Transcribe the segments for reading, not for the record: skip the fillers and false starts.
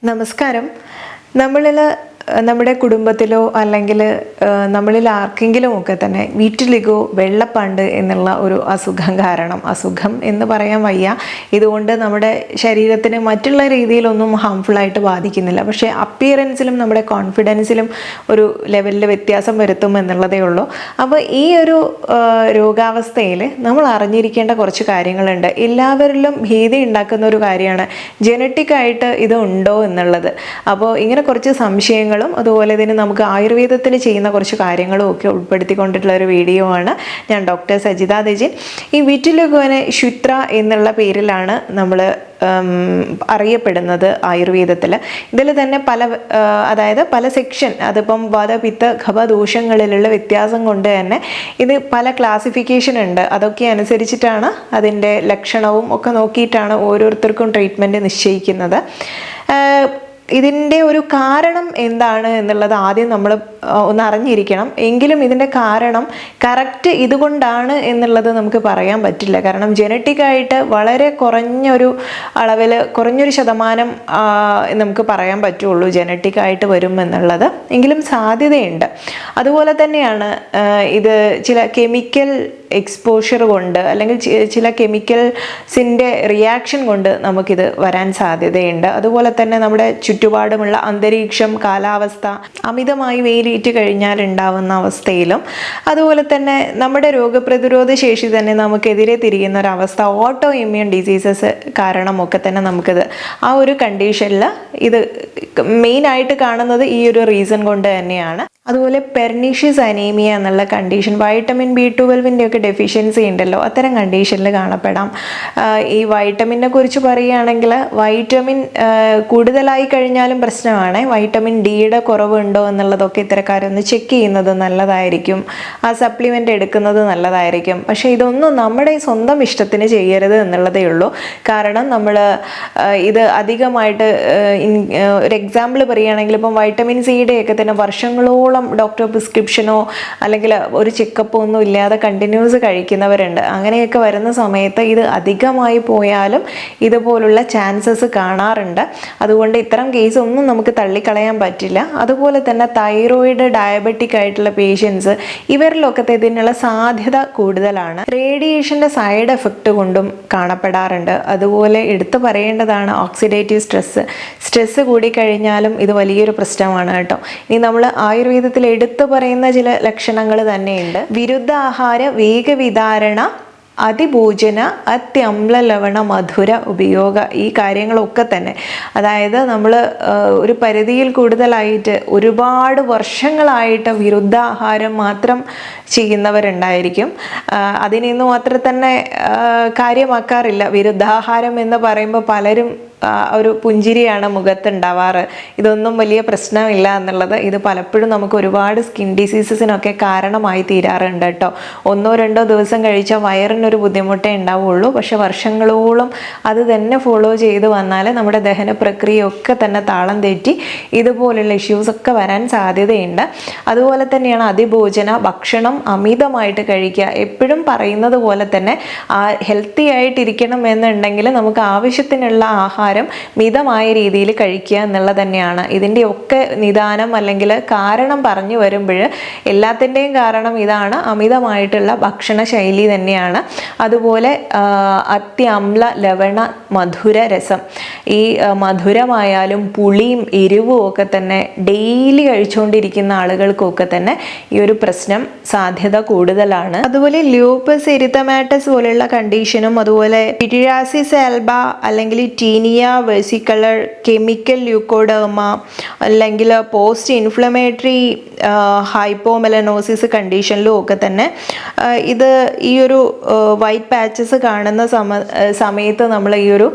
നമസ്കാരം. നമ്മുടെ കുടുംബത്തിലോ അല്ലെങ്കിൽ നമ്മളിൽ ആർക്കെങ്കിലും ഒക്കെ തന്നെ വീട്ടിലിഗോ വെള്ളപ്പാണ്ട് എന്നുള്ള ഒരു അസുഖം കാരണം, അസുഖം എന്ന് പറയാൻ വയ്യ, ഇതുകൊണ്ട് നമ്മുടെ ശരീരത്തിന് മറ്റുള്ള രീതിയിലൊന്നും ഹാംഫുള്ളായിട്ട് ബാധിക്കുന്നില്ല, പക്ഷേ അപ്പിയറൻസിലും നമ്മുടെ കോൺഫിഡൻസിലും ഒരു ലെവലിൽ വ്യത്യാസം വരുത്തും എന്നുള്ളതേ ഉള്ളൂ. അപ്പോൾ ഈ ഒരു രോഗാവസ്ഥയിൽ നമ്മൾ അറിഞ്ഞിരിക്കേണ്ട കുറച്ച് കാര്യങ്ങളുണ്ട്. എല്ലാവരിലും ഭീതി ഉണ്ടാക്കുന്ന ഒരു കാര്യമാണ് ജനറ്റിക്കായിട്ട് ഇത് ഉണ്ടോ എന്നുള്ളത്. അപ്പോൾ ഇങ്ങനെ കുറച്ച് സംശയങ്ങൾ അതുപോലെ തന്നെ നമുക്ക് ആയുർവേദത്തിൽ ചെയ്യുന്ന കുറച്ച് കാര്യങ്ങളും ഒക്കെ ഉൾപ്പെടുത്തിക്കൊണ്ടിട്ടുള്ള ഒരു വീഡിയോ ആണ്. ഞാൻ ഡോക്ടർ സജിത ദജിൻ. ഈ വിറ്റിലിഗോനെ ശുത്ര എന്നുള്ള പേരിലാണ് നമ്മൾ അറിയപ്പെടുന്നത് ആയുർവേദത്തിൽ. ഇതിൽ തന്നെ അതായത് പല സെക്ഷൻ, അതിപ്പം വാതപിത്ത കഫ ദോഷങ്ങളിലുള്ള വ്യത്യാസം കൊണ്ട് തന്നെ ഇത് പല ക്ലാസിഫിക്കേഷൻ ഉണ്ട്. അതൊക്കെ അനുസരിച്ചിട്ടാണ് അതിൻ്റെ ലക്ഷണവും ഒക്കെ നോക്കിയിട്ടാണ് ഓരോരുത്തർക്കും ട്രീറ്റ്മെൻറ്റ് നിശ്ചയിക്കുന്നത്. ഇതിൻ്റെ ഒരു കാരണം എന്താണ് എന്നുള്ളത് ആദ്യം നമ്മൾ ഒന്ന് അറിഞ്ഞിരിക്കണം. എങ്കിലും ഇതിൻ്റെ കാരണം കറക്റ്റ് ഇതുകൊണ്ടാണ് എന്നുള്ളത് നമുക്ക് പറയാൻ പറ്റില്ല. കാരണം ജനറ്റിക്കായിട്ട് വളരെ കുറഞ്ഞൊരു അളവിൽ, കുറഞ്ഞൊരു ശതമാനം നമുക്ക് പറയാൻ പറ്റുള്ളൂ ജനറ്റിക്കായിട്ട് വരും എന്നുള്ളത്. എങ്കിലും സാധ്യതയുണ്ട്. അതുപോലെ തന്നെയാണ് ഇത് ചില കെമിക്കൽ എക്സ്പോഷർ കൊണ്ട് അല്ലെങ്കിൽ ചില കെമിക്കൽസിൻ്റെ റിയാക്ഷൻ കൊണ്ട് നമുക്കിത് വരാൻ സാധ്യതയുണ്ട്. അതുപോലെ തന്നെ നമ്മുടെ ചുറ്റുപാടുമുള്ള അന്തരീക്ഷം, കാലാവസ്ഥ, അമിതമായി വെയിലേറ്റ് കഴിഞ്ഞാൽ ഉണ്ടാവുന്ന അവസ്ഥയിലും, അതുപോലെ തന്നെ നമ്മുടെ രോഗപ്രതിരോധ ശേഷി തന്നെ നമുക്കെതിരെ തിരിയുന്ന ഒരവസ്ഥ, ഓട്ടോ ഇമ്മ്യൂൺ ഡിസീസസ് കാരണമൊക്കെ തന്നെ നമുക്കിത് ആ ഒരു കണ്ടീഷനിൽ ഇത് മെയിനായിട്ട് കാണുന്നത് ഈ ഒരു റീസൺ കൊണ്ട് തന്നെയാണ്. അതുപോലെ പെർനീഷ്യസ് അനീമിയ എന്നുള്ള കണ്ടീഷൻ, വൈറ്റമിൻ B12 ഒക്കെ ഡെഫിഷ്യൻസി ഉണ്ടല്ലോ, അത്തരം കണ്ടീഷനിൽ കാണപ്പെടാം. ഈ വൈറ്റമിനെ കുറിച്ച് പറയുകയാണെങ്കിൽ വൈറ്റമിൻ കൂടുതലായി കഴിഞ്ഞാലും പ്രശ്നമാണ്. വൈറ്റമിൻ ഡിയുടെ കുറവുണ്ടോ എന്നുള്ളതൊക്കെ ഇത്തരക്കാരൊന്ന് ചെക്ക് ചെയ്യുന്നത് നല്ലതായിരിക്കും. ആ സപ്ലിമെൻ്റ് എടുക്കുന്നത് നല്ലതായിരിക്കും. പക്ഷേ ഇതൊന്നും നമ്മുടെ സ്വന്തം ഇഷ്ടത്തിന് ചെയ്യരുത് എന്നുള്ളതേ ഉള്ളൂ. കാരണം നമ്മൾ ഇത് അധികമായിട്ട് ഒരു എക്സാമ്പിൾ പറയുകയാണെങ്കിൽ ഇപ്പം വൈറ്റമിൻ സിയുടെ ഒക്കെ തന്നെ വർഷങ്ങളോളം ഡോക്ടർ പ്രിസ്ക്രിപ്ഷനോ അല്ലെങ്കിൽ ഒരു ചെക്കപ്പോ ഒന്നും ഇല്ലാതെ കണ്ടിന്യൂസ് കഴിക്കുന്നവരുണ്ട്. അങ്ങനെയൊക്കെ വരുന്ന സമയത്ത് ഇത് അധികമായി പോയാലും ഇതുപോലുള്ള ചാൻസസ് കാണാറുണ്ട്. അതുകൊണ്ട് ഇത്തരം കേസ് ഒന്നും നമുക്ക് തള്ളിക്കളയാൻ പറ്റില്ല. അതുപോലെ തന്നെ തൈറോയിഡ്, ഡയബറ്റിക് ആയിട്ടുള്ള പേഷ്യൻസ്, ഇവരിലൊക്കെ ഇതിനുള്ള സാധ്യത കൂടുതലാണ്. റേഡിയേഷൻ്റെ സൈഡ് എഫക്റ്റ് കൊണ്ടും കാണപ്പെടാറുണ്ട്. അതുപോലെ എടുത്തു പറയേണ്ടതാണ് ഓക്സിഡേറ്റീവ് സ്ട്രെസ് കൂടിക്കഴിഞ്ഞാലും ഇത് വലിയൊരു പ്രശ്നമാണ് കേട്ടോ. ഇനി നമ്മൾ ആയുർവേദത്തിൽ എടുത്തു പറയുന്ന ചില ലക്ഷണങ്ങൾ തന്നെയുണ്ട്. വിരുദ്ധ ആഹാര വേഗവിധാരണ, അതിഭോജന, അത്യമ്ല ലവണ മധുര ഉപയോഗ, ഈ കാര്യങ്ങളൊക്കെ തന്നെ. അതായത് നമ്മൾ ഒരു പരിധിയിൽ കൂടുതലായിട്ട് ഒരുപാട് വർഷങ്ങളായിട്ട് വിരുദ്ധാഹാരം മാത്രം ചെയ്യുന്നവരുണ്ടായിരിക്കും. അതിനൊന്നും അത്ര തന്നെ കാര്യമാക്കാറില്ല. വിരുദ്ധാഹാരം എന്ന് പറയുമ്പോൾ പലരും ഒരു പുഞ്ചിരിയാണ് മുഖത്തുണ്ടാവാറ്. ഇതൊന്നും വലിയ പ്രശ്നമില്ല എന്നുള്ളത്. ഇത് പലപ്പോഴും നമുക്ക് ഒരുപാട് സ്കിൻ ഡിസീസസിനൊക്കെ കാരണമായി തീരാറുണ്ട് കേട്ടോ. 1-2 ദിവസം കഴിച്ചാൽ വയറിനൊരു ബുദ്ധിമുട്ടേ ഉണ്ടാവുള്ളൂ. പക്ഷെ വർഷങ്ങളോളം അത് തന്നെ ഫോളോ ചെയ്ത് വന്നാൽ നമ്മുടെ ദഹന പ്രക്രിയയൊക്കെ തന്നെ താളം തെറ്റി ഇതുപോലുള്ള ഇഷ്യൂസൊക്കെ വരാൻ സാധ്യതയുണ്ട്. അതുപോലെ തന്നെയാണ് അതിഭോജന, ഭക്ഷണം അമിതമായിട്ട് കഴിക്കുക. എപ്പോഴും പറയുന്നത് പോലെ തന്നെ ഹെൽത്തി ആയിട്ടിരിക്കണം എന്നുണ്ടെങ്കിൽ നമുക്ക് ആവശ്യത്തിനുള്ള ആഹാരം മിതമായ രീതിയിൽ കഴിക്കുക എന്നുള്ളത് തന്നെയാണ് ഇതിൻ്റെയൊക്കെ നിദാനം അല്ലെങ്കിൽ കാരണം പറഞ്ഞു വരുമ്പോൾ എല്ലാത്തിൻ്റെയും കാരണം ഇതാണ്, അമിതമായിട്ടുള്ള ഭക്ഷണ ശൈലി തന്നെയാണ്. അതുപോലെ അത്യമ്ല ലവണ മധുര രസം, ഈ മധുരമായാലും പുളിയും എരിവും ഒക്കെ തന്നെ ഡെയിലി കഴിച്ചുകൊണ്ടിരിക്കുന്ന ആളുകൾക്കൊക്കെ തന്നെ ഈ ഒരു പ്രശ്നം സാധ്യത കൂടുതലാണ്. അതുപോലെ ലൂപ്പസ് എരിത്തമാറ്റസ് പോലെയുള്ള കണ്ടീഷനും, അതുപോലെ പിറ്റിയാസിസ് ആൽബ അല്ലെങ്കിൽ ടീനിയ വെസിക്കുലർ കെമിക്കൽ ല്യൂക്കോഡെർമ അല്ലെങ്കിൽ പോസ്റ്റ് ഇൻഫ്ലമേറ്ററി ഹൈപ്പോമെലനോസിസ് കണ്ടീഷനിലും ഒക്കെ തന്നെ ഇത് ഈ ഒരു വൈറ്റ് പാച്ചസ് കാണുന്ന സമയത്ത് നമ്മൾ ഈ ഒരു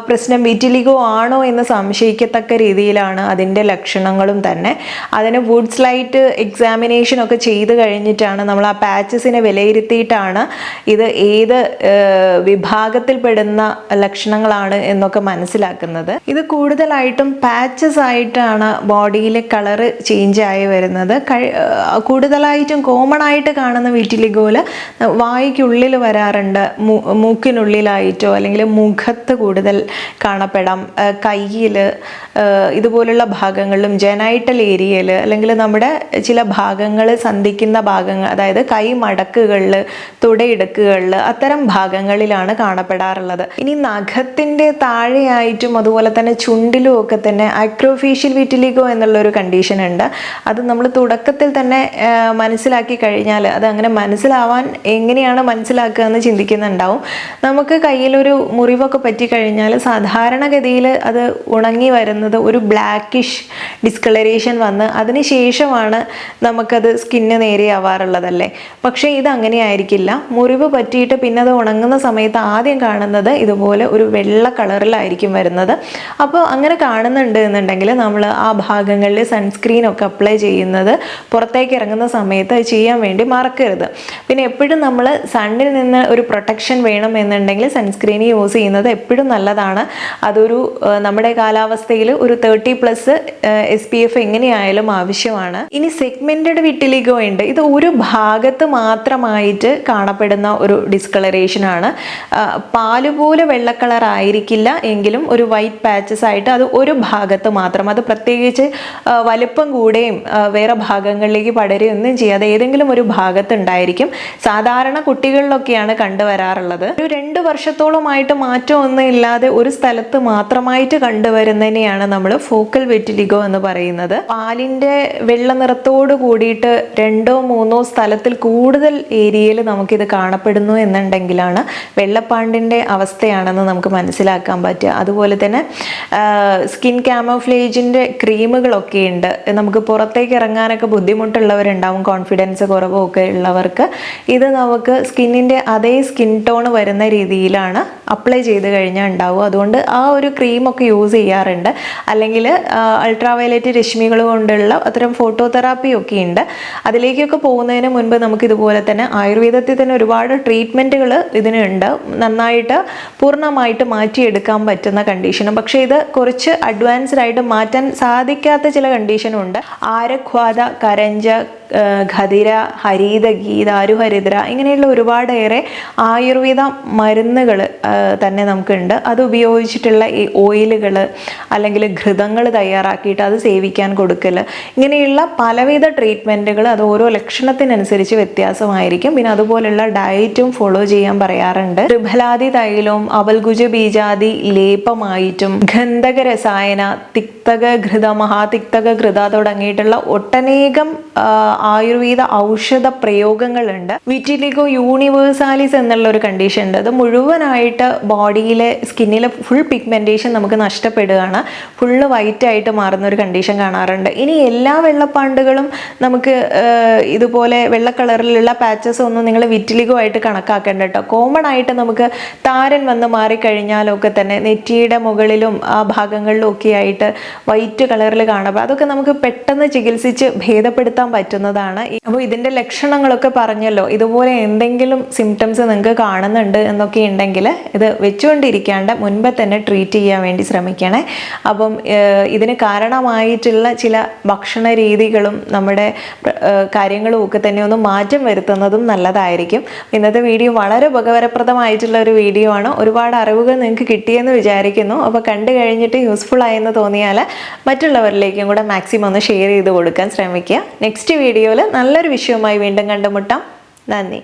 പ്രശ്നം വിറ്റിലിഗോ ആണോ എന്ന് സംശയിക്കത്തക്ക രീതിയിലാണ് അതിൻ്റെ ലക്ഷണങ്ങളും തന്നെ. അതിന് വുഡ്സ് ലൈറ്റ് എക്സാമിനേഷൻ ഒക്കെ ചെയ്ത് കഴിഞ്ഞിട്ടാണ് നമ്മൾ ആ പാച്ചസിനെ വിലയിരുത്തിയിട്ടാണ് ഇത് ഏത് വിഭാഗത്തിൽപ്പെടുന്ന ലക്ഷണങ്ങളാണ് എന്ന് എന്നൊക്കെ മനസ്സിലാക്കുന്നത്. ഇത് കൂടുതലായിട്ടും പാച്ചസ് ആയിട്ടാണ് ബോഡിയിലെ കളറ് ചേഞ്ച് ആയി വരുന്നത്. കൂടുതലായിട്ടും കോമൺ ആയിട്ട് കാണുന്ന വിറ്റിലിഗോയിൽ വായ്ക്കുള്ളിൽ വരാറുണ്ട്, മൂക്കിനുള്ളിലായിട്ടോ അല്ലെങ്കിൽ മുഖത്ത് കൂടുതൽ കാണപ്പെടാം, കയ്യിൽ, ഇതുപോലുള്ള ഭാഗങ്ങളിലും ജനൈറ്റൽ ഏരിയയിൽ അല്ലെങ്കിൽ നമ്മുടെ ചില ഭാഗങ്ങൾ സന്ധിക്കുന്ന ഭാഗങ്ങൾ, അതായത് കൈ മടക്കുകളിൽ, തുടയിടുക്കുകളിൽ, അത്തരം ഭാഗങ്ങളിലാണ് കാണപ്പെടാറുള്ളത്. ഇനി നഖത്തിൻ്റെ താഴെയായിട്ടും അതുപോലെ തന്നെ ചുണ്ടിലും ഒക്കെ തന്നെ അക്രോഫേഷ്യൽ വിറ്റിലിഗോ എന്നുള്ളൊരു കണ്ടീഷൻ ഉണ്ട്. അത് നമ്മൾ തുടക്കത്തിൽ തന്നെ മനസ്സിലാക്കി കഴിഞ്ഞാൽ, അത് അങ്ങനെ മനസ്സിലാവാൻ എങ്ങനെയാണ് മനസ്സിലാക്കുക എന്ന് ചിന്തിക്കുന്നുണ്ടാവും. നമുക്ക് കയ്യിലൊരു മുറിവൊക്കെ പറ്റിക്കഴിഞ്ഞാൽ സാധാരണഗതിയിൽ അത് ഉണങ്ങി വരുന്നത് ഒരു ബ്ലാക്കിഷ് ഡിസ്കളറേഷൻ വന്ന് അതിന് ശേഷമാണ് നമുക്കത് സ്കിന്ന് നേരെയാവാറുള്ളതല്ലേ. പക്ഷേ ഇത് അങ്ങനെ ആയിരിക്കില്ല. മുറിവ് പറ്റിയിട്ട് പിന്നെ അത് ഉണങ്ങുന്ന സമയത്ത് ആദ്യം കാണുന്നത് ഇതുപോലെ ഒരു വെള്ള കളറിലായിരിക്കും വരുന്നത്. അപ്പോൾ അങ്ങനെ കാണുന്നുണ്ട് എന്നുണ്ടെങ്കിൽ നമ്മൾ ആ ഭാഗങ്ങളിൽ സൺസ്ക്രീനൊക്കെ അപ്ലൈ ചെയ്യുന്നത് പുറത്തേക്ക് ഇറങ്ങുന്ന സമയത്ത് അത് ചെയ്യാൻ വേണ്ടി മറക്കരുത്. പിന്നെ എപ്പോഴും നമ്മൾ സണ്ണിൽ നിന്ന് ഒരു പ്രൊട്ടക്ഷൻ വേണം എന്നുണ്ടെങ്കിൽ സൺസ്ക്രീൻ യൂസ് ചെയ്യുന്നത് എപ്പോഴും നല്ലതാണ്. അതൊരു നമ്മുടെ കാലാവസ്ഥയിൽ ഒരു 30+ SPF എങ്ങനെയായാലും ആവശ്യമാണ്. ഇനി സെഗ്മെന്റഡ് വിറ്റിലിഗോ ഉണ്ട്. ഇത് ഒരു ഭാഗത്ത് മാത്രമായിട്ട് കാണപ്പെടുന്ന ഒരു ഡിസ്കളറേഷൻ ആണ്. പാലുപോലെ വെള്ള കളർ ആയിരിക്കില്ല എങ്കിലും ഒരു വൈറ്റ് പാച്ചസ് ആയിട്ട് അത് ഒരു ഭാഗത്ത് മാത്രം, അത് പ്രത്യേകിച്ച് വലുപ്പം കൂടുകയും വേറെ ഭാഗങ്ങളിലേക്ക് പടരുകയൊന്നും ചെയ്യാതെ ഏതെങ്കിലും ഒരു ഭാഗത്ത് ഉണ്ടായിരിക്കും. സാധാരണ കുട്ടികളിലൊക്കെയാണ് കണ്ടുവരാറുള്ളത്. ഒരു 2 വർഷത്തോളമായിട്ട് മാറ്റമൊന്നും ഇല്ലാതെ ഒരു സ്ഥലത്ത് മാത്രമായിട്ട് കണ്ടുവരുന്നതിനെയാണ് നമ്മൾ ഫോക്കൽ വിറ്റിലിഗോ എന്ന് പറയുന്നത്. പാലിൻ്റെ വെള്ള നിറത്തോട് കൂടിയിട്ട് 2-3 സ്ഥലത്തിൽ കൂടുതൽ ഏരിയയിൽ നമുക്കിത് കാണപ്പെടുന്നു എന്നുണ്ടെങ്കിലാണ് വെള്ളപ്പാണ്ടിൻ്റെ അവസ്ഥയാണെന്ന് നമുക്ക് മനസ്സിലാക്കാൻ പറ്റുക. അതുപോലെ തന്നെ സ്കിൻ ക്യാമോഫ്ലേജിൻ്റെ ക്രീമുകളൊക്കെ ഉണ്ട്. നമുക്ക് പുറത്തേക്ക് ഇറങ്ങാനൊക്കെ ബുദ്ധിമുട്ടുള്ളവരുണ്ടാവും, കോൺഫിഡൻസ് കുറവൊക്കെ ഉള്ളവർക്ക് ഇത് നമുക്ക് സ്കിന്നിൻ്റെ അതേ സ്കിൻ ടോൺ വരുന്ന രീതിയിലാണ് അപ്ലൈ ചെയ്ത് കഴിഞ്ഞാൽ ഉണ്ടാവും. അതുകൊണ്ട് ആ ഒരു ക്രീമൊക്കെ യൂസ് ചെയ്യാറുണ്ട്. അല്ലെങ്കിൽ അൾട്രാവയലറ്റ് രശ്മികൾ കൊണ്ടുള്ള അത്തരം ഫോട്ടോതെറാപ്പി ഒക്കെ ഉണ്ട്. അതിലേക്കൊക്കെ പോകുന്നതിന് മുൻപ് നമുക്ക് ഇതുപോലെ തന്നെ ആയുർവേദത്തിൽ തന്നെ ഒരുപാട് ട്രീറ്റ്മെൻറ്റുകൾ ഇതിനുണ്ട്. നന്നായിട്ട് പൂർണ്ണമായിട്ട് മാറ്റിയെടുക്കാൻ പറ്റുന്ന കണ്ടീഷനും. പക്ഷേ ഇത് കുറച്ച് അഡ്വാൻസ്ഡ് ആയിട്ട് മാറ്റാൻ സാധിക്കാത്ത ചില കണ്ടീഷനും ഉണ്ട്. ആരഖ്വാത, കരഞ്ച, ഖതിര, ഹരിതഗി, ദാരുഹരിദ്ര ഇങ്ങനെയുള്ള ഒരുപാടേറെ ആയുർവേദ മരുന്നുകൾ തന്നെ നമുക്കുണ്ട്. അത് ഉപയോഗിച്ചിട്ടുള്ള ഈ ഓയിലുകൾ അല്ലെങ്കിൽ ഘൃതങ്ങൾ തയ്യാറാക്കിയിട്ട് അത് സേവിക്കാൻ കൊടുക്കൽ, ഇങ്ങനെയുള്ള പലവിധ ട്രീറ്റ്മെൻറ്റുകൾ അത് ഓരോ ലക്ഷണത്തിനനുസരിച്ച് വ്യത്യാസമായിരിക്കും. പിന്നെ അതുപോലുള്ള ഡയറ്റും ഫോളോ ചെയ്യാൻ പറയാറുണ്ട്. ത്രിഫലാദി തൈലവും അവൽഗുജ ബീജാദി ലേപമായിട്ടും ഗന്ധക രസായന, തിക്തക ഘൃത, മഹാതിക്തക ഘൃത തുടങ്ങിയിട്ടുള്ള ഒട്ടനേകം ആയുർവേദ ഔഷധ പ്രയോഗങ്ങളുണ്ട്. വിറ്റിലിഗോ യൂണിവേഴ്സാലിസ് എന്നുള്ള ഒരു കണ്ടീഷൻ ഉണ്ട്. അത് മുഴുവനായിട്ട് ബോഡിയിലെ സ്കിന്നിലെ ഫുൾ പിഗ്മെൻറ്റേഷൻ നമുക്ക് നഷ്ടപ്പെടുകയാണ്. ഫുള്ള് വൈറ്റ് ആയിട്ട് മാറുന്ന ഒരു കണ്ടീഷൻ കാണാറുണ്ട്. ഇനി എല്ലാ വെള്ളപ്പാണ്ടുകളും നമുക്ക് ഇതുപോലെ വെള്ള കളറിലുള്ള പാച്ചസ് ഒന്നും നിങ്ങൾ വിറ്റിലിഗോ ആയിട്ട് കണക്കാക്കേണ്ട കേട്ടോ. കോമൺ ആയിട്ട് നമുക്ക് താരൻ വന്ന് മാറിക്കഴിഞ്ഞാലൊക്കെ തന്നെ നെറ്റിയുടെ മുകളിലും ആ ഭാഗങ്ങളിലും ഒക്കെ ആയിട്ട് വൈറ്റ് കളറിൽ കാണുമ്പോൾ അതൊക്കെ നമുക്ക് പെട്ടെന്ന് ചികിത്സിച്ച് ഭേദപ്പെടുത്താൻ പറ്റുന്നതാണ്. അപ്പോൾ ഇതിൻ്റെ ലക്ഷണങ്ങളൊക്കെ പറഞ്ഞല്ലോ. ഇതുപോലെ എന്തെങ്കിലും സിംറ്റംസ് നിങ്ങൾക്ക് കാണുന്നുണ്ട് എന്നൊക്കെ ഉണ്ടെങ്കിൽ ഇത് വെച്ചുകൊണ്ടിരിക്കാണ്ട് മുൻപ് തന്നെ ട്രീറ്റ് ചെയ്യാൻ വേണ്ടി ശ്രമിക്കണേ. അപ്പം ഇതിന് കാരണമായിട്ടുള്ള ചില ഭക്ഷണ രീതികളും നമ്മുടെ കാര്യങ്ങളും ഒക്കെ തന്നെ ഒന്ന് മാറ്റം വരുത്തുന്നതും നല്ലതായിരിക്കും. ഇന്നത്തെ വീഡിയോ വളരെ ഉപകാരപ്രദമായിട്ടുള്ള ഒരു വീഡിയോ ആണ്. ഒരുപാട് അറിവുകൾ നിങ്ങൾക്ക് കിട്ടിയെന്ന് വിചാരിക്കുന്നു. അപ്പോൾ കണ്ടു കഴിഞ്ഞിട്ട് യൂസ്ഫുൾ ആയെന്ന് തോന്നിയാൽ മറ്റുള്ളവരിലേക്കും കൂടെ മാക്സിമം ഒന്ന് ഷെയർ ചെയ്ത് കൊടുക്കാൻ ശ്രമിക്കുക. നെക്സ്റ്റ് വീഡിയോയിൽ നല്ലൊരു വിഷയവുമായി വീണ്ടും കണ്ടുമുട്ടാം. നന്ദി.